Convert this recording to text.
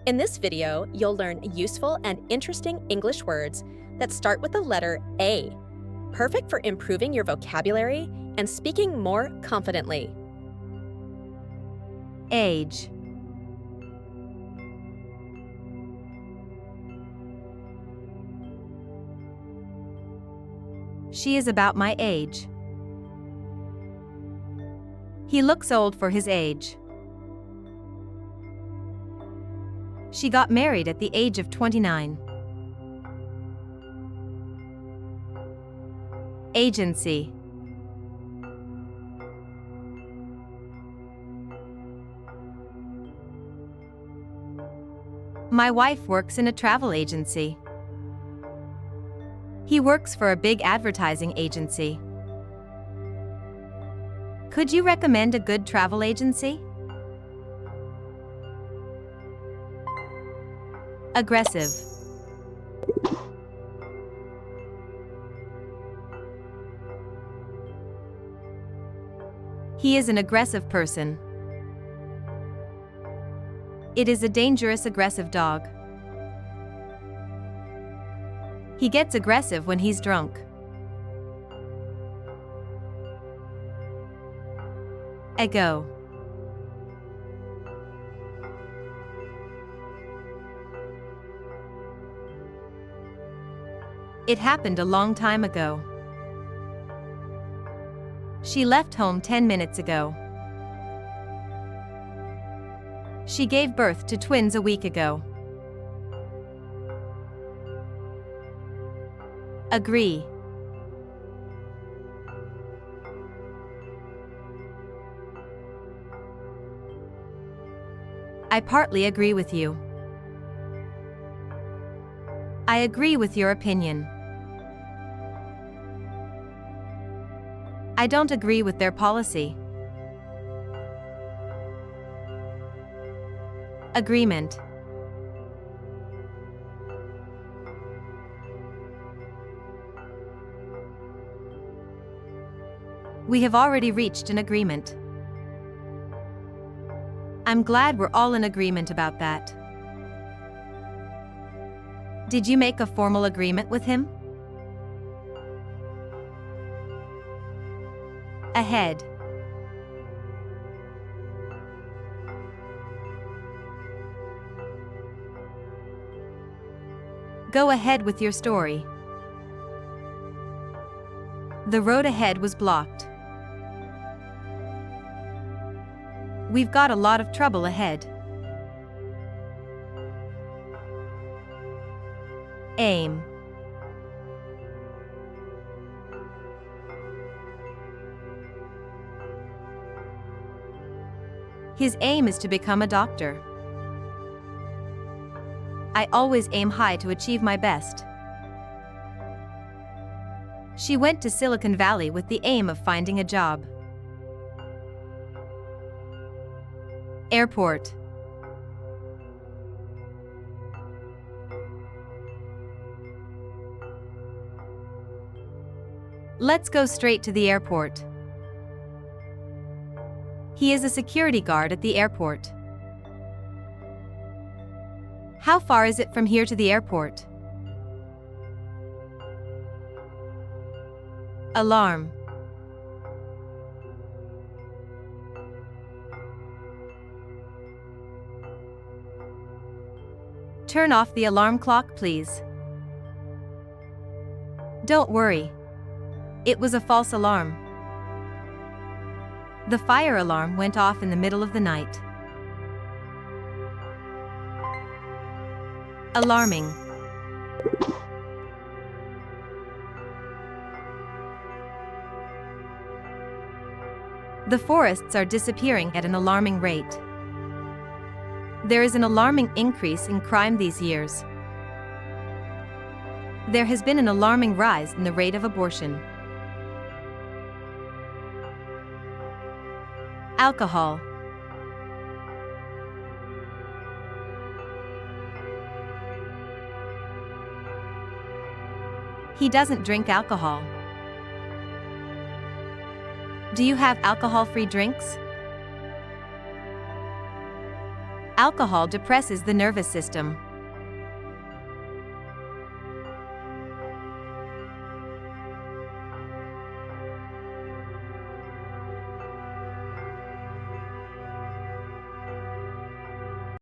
In this video, you'll learn useful and interesting English words that start with the letter A, perfect for improving your vocabulary and speaking more confidently. Age. She is about my age. He looks old for his age. She got married at the age of 29. Agency. My wife works in a travel agency. He works for a big advertising agency. Could you recommend a good travel agency? Aggressive. He is an aggressive person. It is a dangerous, aggressive dog. He gets aggressive when he's drunk. Ago. It happened a long time ago. She left home 10 minutes ago. She gave birth to twins a week ago. Agree. I partly agree with you. I agree with your opinion. I don't agree with their policy. Agreement. We have already reached an agreement. I'm glad we're all in agreement about that. Did you make a formal agreement with him? Ahead. Go ahead with your story. The road ahead was blocked. We've got a lot of trouble ahead. Aim. His aim is to become a doctor. I always aim high to achieve my best. She went to Silicon Valley with the aim of finding a job. Airport. Let's go straight to the airport. He is a security guard at the airport. How far is it from here to the airport? Alarm. Turn off the alarm clock, please. Don't worry. It was a false alarm. The fire alarm went off in the middle of the night. Alarming. The forests are disappearing at an alarming rate. There is an alarming increase in crime these years. There has been an alarming rise in the rate of abortion. Alcohol. He doesn't drink alcohol. Do you have alcohol-free drinks? Alcohol depresses the nervous system.